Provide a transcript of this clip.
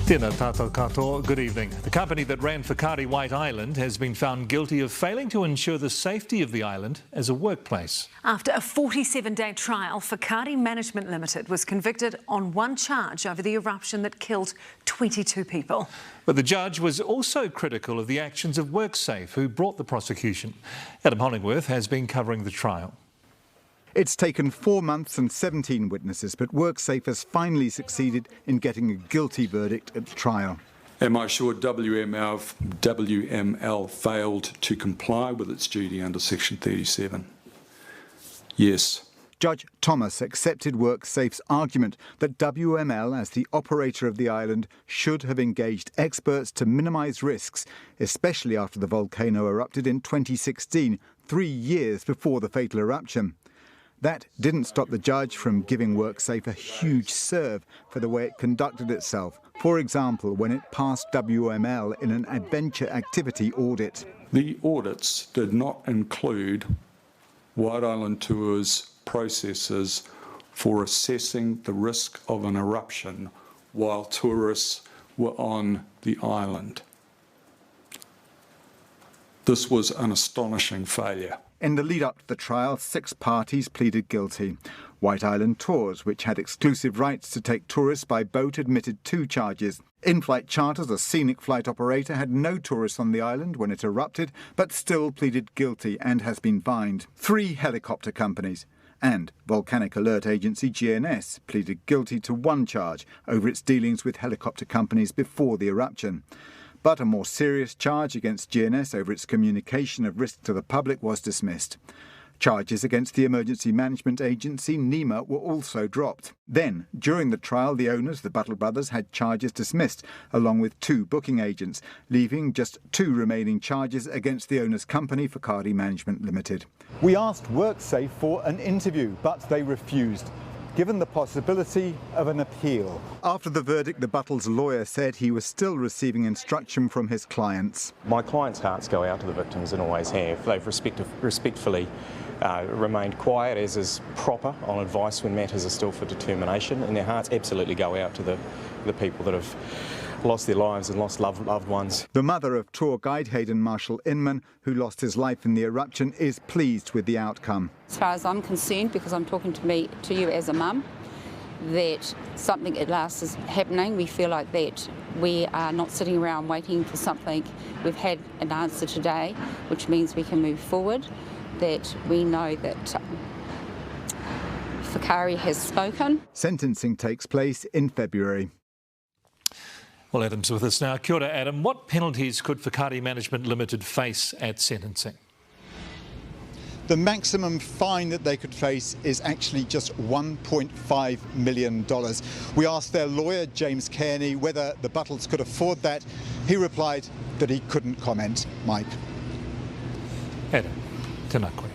Tēnā tātou katoa, good evening. The company that ran Whakaari White Island has been found guilty of failing to ensure the safety of the island as a workplace. After a 47-day trial, Whakaari Management Limited was convicted on one charge over the eruption that killed 22 people. But the judge was also critical of the actions of WorkSafe, who brought the prosecution. Adam Hollingworth has been covering the trial. It's taken 4 months and 17 witnesses, but WorkSafe has finally succeeded in getting a guilty verdict at the trial. Am I sure WML failed to comply with its duty under Section 37? Yes. Judge Thomas accepted WorkSafe's argument that WML, as the operator of the island, should have engaged experts to minimise risks, especially after the volcano erupted in 2016, 3 years before the fatal eruption. That didn't stop the judge from giving WorkSafe a huge serve for the way it conducted itself. For example, when it passed WML in an adventure activity audit. The audits did not include White Island Tours' processes for assessing the risk of an eruption while tourists were on the island. This was an astonishing failure. In the lead-up to the trial, 6 parties pleaded guilty. White Island Tours, which had exclusive rights to take tourists by boat, admitted 2 charges. In-Flight Charters, a scenic flight operator, had no tourists on the island when it erupted, but still pleaded guilty and has been fined. 3 helicopter companies and volcanic alert agency GNS pleaded guilty to 1 charge over its dealings with helicopter companies before the eruption. But a more serious charge against GNS over its communication of risk to the public was dismissed. Charges against the emergency management agency NEMA were also dropped. Then, during the trial, the owners, the Buttle brothers, had charges dismissed, along with 2 booking agents, leaving just 2 remaining charges against the owner's company, Whakaari Management Limited. We asked WorkSafe for an interview, but they refused, given the possibility of an appeal. After the verdict, the Buttle's lawyer said he was still receiving instruction from his clients. My clients' hearts go out to the victims and always have. They've respectfully remained quiet, as is proper, on advice when matters are still for determination, and their hearts absolutely go out to the people that have lost their lives and lost loved ones. The mother of tour guide Hayden Marshall Inman, who lost his life in the eruption, is pleased with the outcome. As far as I'm concerned, because I'm talking to you as a mum, that something at last is happening. We feel like that we are not sitting around waiting for something. We've had an answer today, which means we can move forward, that we know that Whakaari has spoken. Sentencing takes place in February. Well, Adam's with us now. Kia ora, Adam. What penalties could Whakaari Management Limited face at sentencing? The maximum fine that they could face is actually just $1.5 million. We asked their lawyer, James Kearney, whether the Buttles could afford that. He replied that he couldn't comment. Mike. Adam, tēnā koe.